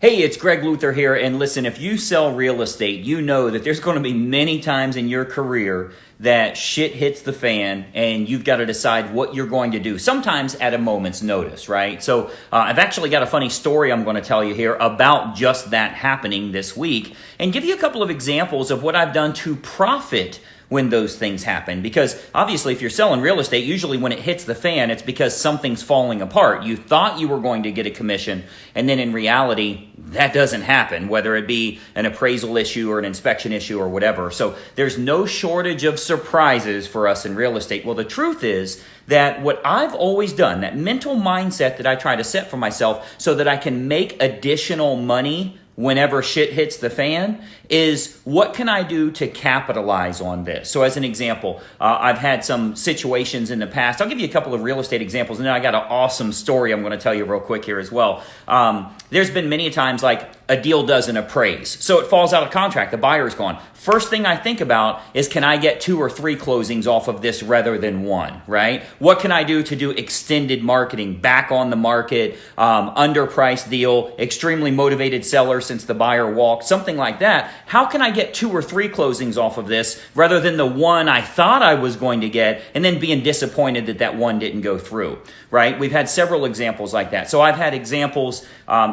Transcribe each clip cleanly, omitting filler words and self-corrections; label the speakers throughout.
Speaker 1: Hey, it's Greg Luther here, and listen, if you sell real estate, you know that there's going to be many times in your career that shit hits the fan and you've got to decide what you're going to do, sometimes at a moment's notice, right? So I've actually got a funny story I'm going to tell you here about just that happening this week and give you a couple of examples of what I've done to profit when those things happen. Because obviously if you're selling real estate, usually when it hits the fan, it's because something's falling apart. You thought you were going to get a commission, and then in reality, that doesn't happen, whether it be an appraisal issue or an inspection issue or whatever. So there's no shortage of surprises for us in real estate. Well, the truth is that what I've always done, that mental mindset that I try to set for myself so that I can make additional money whenever shit hits the fan, is what can I do to capitalize on this? So as an example, I've had some situations in the past. I'll give you a couple of real estate examples, and then I got an awesome story I'm going to tell you real quick here as well. There's been many times like a deal doesn't appraise. So it falls out of contract. The buyer's gone. First thing I think about is, can I get 2 or 3 closings off of this rather than 1, right? What can I do to do extended marketing, back on the market, underpriced deal, extremely motivated seller since the buyer walked, something like that? How can I get 2 or 3 closings off of this rather than the 1 I thought I was going to get and then being disappointed that that 1 didn't go through, right? We've had several examples like that. So I've had examples,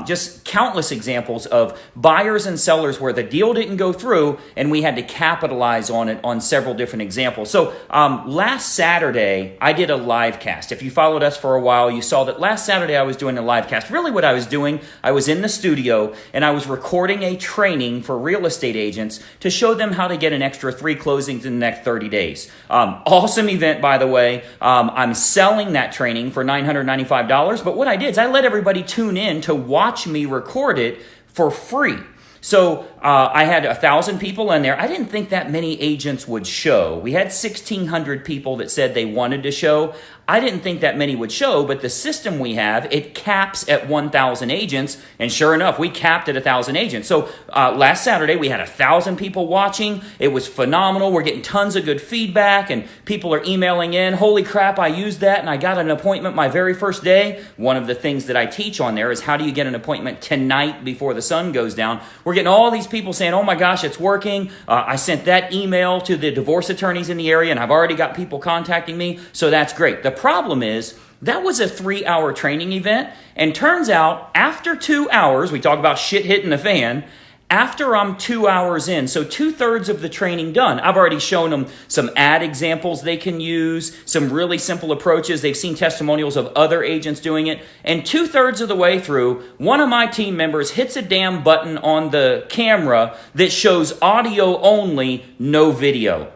Speaker 1: just countless examples of buyers and sellers where the deal didn't go through and we had to capitalize on it on several different examples. So last Saturday, I did a live cast. If you followed us for a while, you saw that last Saturday I was doing a live cast. Really what I was doing, I was in the studio and I was recording a training for real estate agents to show them how to get an extra 3 closings in the next 30 days. Awesome event, by the way. I'm selling that training for $995, but what I did is I let everybody tune in to watch me record it for free. So I had 1,000 people in there. I didn't think that many agents would show. We had 1,600 people that said they wanted to show. I didn't think that many would show, but the system we have, it caps at 1,000 agents, and sure enough, we capped at 1,000 agents. So last Saturday, we had 1,000 people watching. It was phenomenal. We're getting tons of good feedback, and people are emailing in, holy crap, I used that, and I got an appointment my very first day. One of the things that I teach on there is how do you get an appointment tonight before the sun goes down. We're getting all these people saying, oh my gosh, it's working. I sent that email to the divorce attorneys in the area, and I've already got people contacting me, so that's great. The problem is, that was a 3-hour training event, and turns out after 2 hours, we talk about shit hitting the fan, after I'm 2 hours in, so 2/3 of the training done, I've already shown them some ad examples they can use, some really simple approaches. They've seen testimonials of other agents doing it. And 2/3 of the way through, one of my team members hits a damn button on the camera that shows audio only, no video.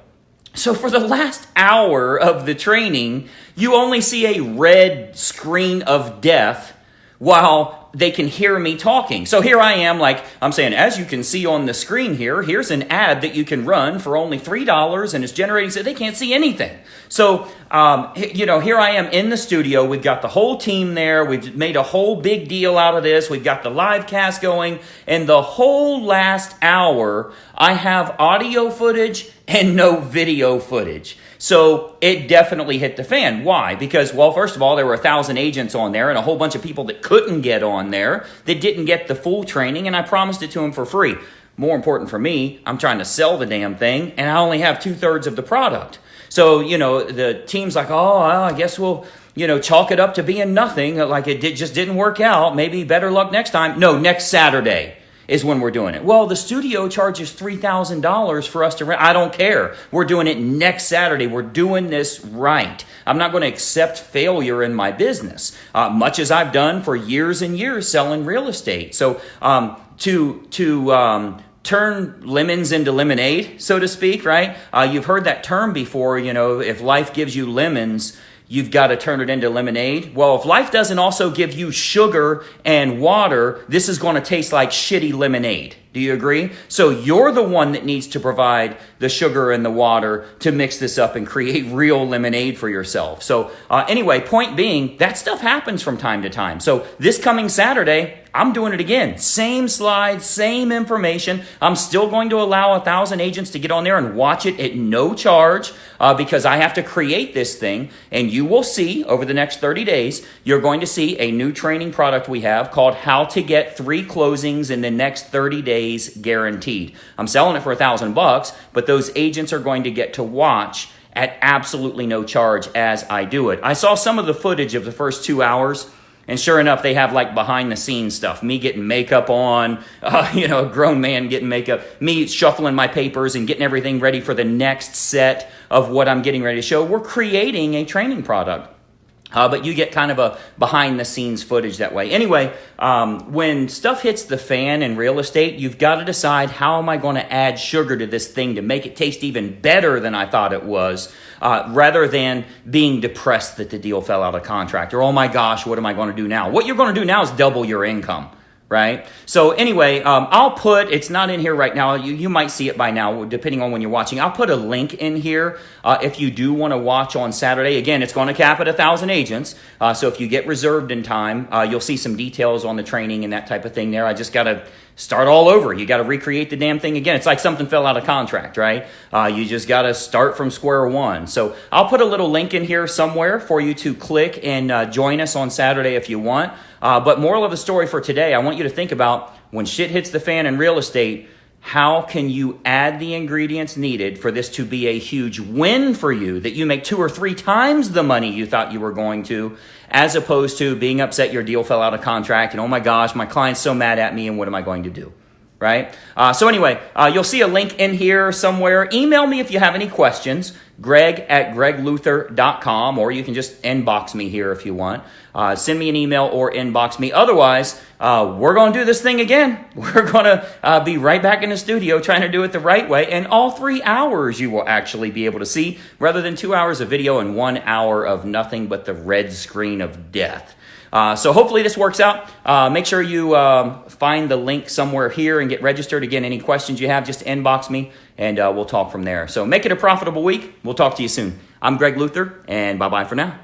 Speaker 1: So for the last hour of the training, you only see a red screen of death while they can hear me talking. So here I am, like I'm saying, as you can see on the screen here, here's an ad that you can run for only $3 and it's generating, so they can't see anything. So, here I am in the studio. We've got the whole team there. We've made a whole big deal out of this. We've got the live cast going, and the whole last hour, I have audio footage and no video footage. So it definitely hit the fan. Why? Because, well, first of all, there were 1,000 agents on there and a whole bunch of people that couldn't get on there that didn't get the full training, and I promised it to them for free. More important for me, I'm trying to sell the damn thing, and I only have 2/3 of the product. So, the team's like, oh, well, I guess we'll, chalk it up to being nothing. Like just didn't work out. Maybe better luck next time. No, next Saturday is when we're doing it. Well, the studio charges $3,000 for us to rent. I don't care. We're doing it next Saturday. We're doing this right. I'm not going to accept failure in my business, much as I've done for years and years selling real estate. So to turn lemons into lemonade, so to speak, right? You've heard that term before, if life gives you lemons, you've got to turn it into lemonade. Well, if life doesn't also give you sugar and water, this is going to taste like shitty lemonade. Do you agree? So you're the one that needs to provide the sugar and the water to mix this up and create real lemonade for yourself. So anyway, point being, that stuff happens from time to time. So this coming Saturday, I'm doing it again. Same slides, same information. I'm still going to allow 1,000 agents to get on there and watch it at no charge because I have to create this thing. And you will see over the next 30 days, you're going to see a new training product we have called How to Get 3 Closings in the Next 30 Days Guaranteed. I'm selling it for $1,000, but those agents are going to get to watch at absolutely no charge as I do it. I saw some of the footage of the first 2 hours. And sure enough, they have like behind the scenes stuff. Me getting makeup on, a grown man getting makeup, me shuffling my papers and getting everything ready for the next set of what I'm getting ready to show. We're creating a training product. But you get kind of a behind the scenes footage that way. Anyway, when stuff hits the fan in real estate, you've got to decide, how am I going to add sugar to this thing to make it taste even better than I thought it was, rather than being depressed that the deal fell out of contract, or, oh my gosh, what am I going to do now? What you're going to do now is double your income. Right? So anyway, I'll put, it's not in here right now. You might see it by now, depending on when you're watching. I'll put a link in here if you do want to watch on Saturday. Again, it's going to cap at 1,000 agents. So if you get reserved in time, you'll see some details on the training and that type of thing there. I just got to start all over. You got to recreate the damn thing again. It's like something fell out of contract, right? You just got to start from square one. So I'll put a little link in here somewhere for you to click and join us on Saturday if you want. But moral of the story for today, I want you to think about, when shit hits the fan in real estate, how can you add the ingredients needed for this to be a huge win for you, that you make 2 or 3 times the money you thought you were going to, as opposed to being upset your deal fell out of contract and, oh my gosh, my client's so mad at me and what am I going to do? Right? So anyway, you'll see a link in here somewhere. Email me if you have any questions, greg@gregluther.com, or you can just inbox me here if you want. Send me an email or inbox me. Otherwise, we're going to do this thing again. We're going to be right back in the studio trying to do it the right way. And all 3 hours you will actually be able to see, rather than 2 hours of video and 1 hour of nothing but the red screen of death. So hopefully this works out. Make sure you find the link somewhere here and get registered. Again, any questions you have, just inbox me and we'll talk from there. So make it a profitable week. We'll talk to you soon. I'm Greg Luther, and bye-bye for now.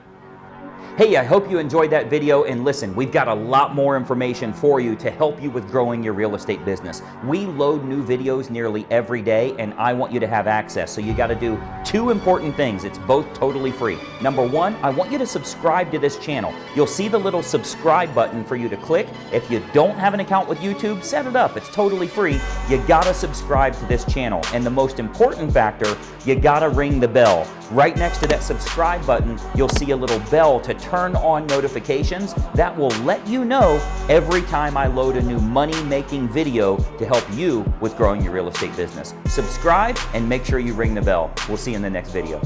Speaker 1: Hey, I hope you enjoyed that video, and listen, we've got a lot more information for you to help you with growing your real estate business. We load new videos nearly every day, and I want you to have access. So you got to do 2 important things. It's both totally free. Number 1, I want you to subscribe to this channel. You'll see the little subscribe button for you to click. If you don't have an account with YouTube, set it up. It's totally free. You got to subscribe to this channel. And the most important factor, you got to ring the bell. Right next to that subscribe button, you'll see a little bell to turn on notifications. That will let you know every time I load a new money-making video to help you with growing your real estate business. Subscribe and make sure you ring the bell. We'll see you in the next video.